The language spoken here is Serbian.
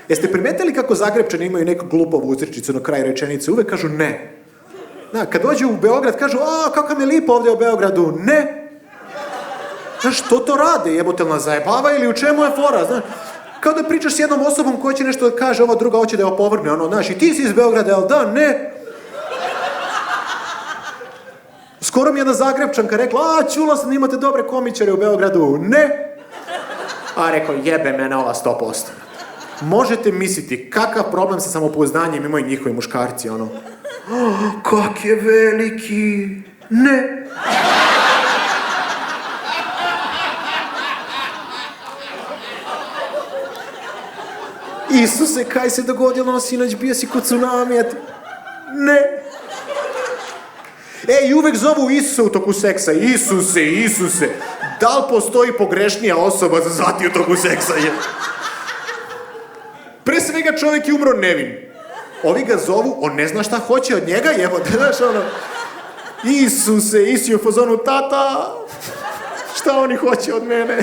Jeste primetili kako Zagrebčani imaju neku glupovu uzrečicu na kraju rečenice? Uvek kažu ne. Kad dođu u Beograd, kažu, kako mi je lipo ovdje u Beogradu. Ne. Znaš, što to rade? Jebote, li nas zajebava ili u čemu je fora? Znaš, kao da pričaš s jednom osobom koja će nešto da kaže, ova druga hoće da je opovrgne, znaš, i ti si iz Beograda, jel da? Ne. Skoro mi je jedna Zagrebčanka rekla, čula sam da imate dobre komičare u Beogradu. Ne. A rekao, jebe mene ova 100%. Možete misliti kakav problem sa samopouzdanjem imaju njihovi muškarci, kak je veliki. Ne. Isuse, kaj se dogodilo, sinoć bio si kod tsunamija. Ne. I uvek zovu Isusa u toku seksa. Isuse. Da li postoji pogrešnija osoba za zvati u toku seksa? Pre svega čovjek je umro nevin. Ovi ga zovu, on ne zna šta hoće od njega, jebote, znaš, Isuse, Isi u fazonu, tata, šta oni hoće od mene?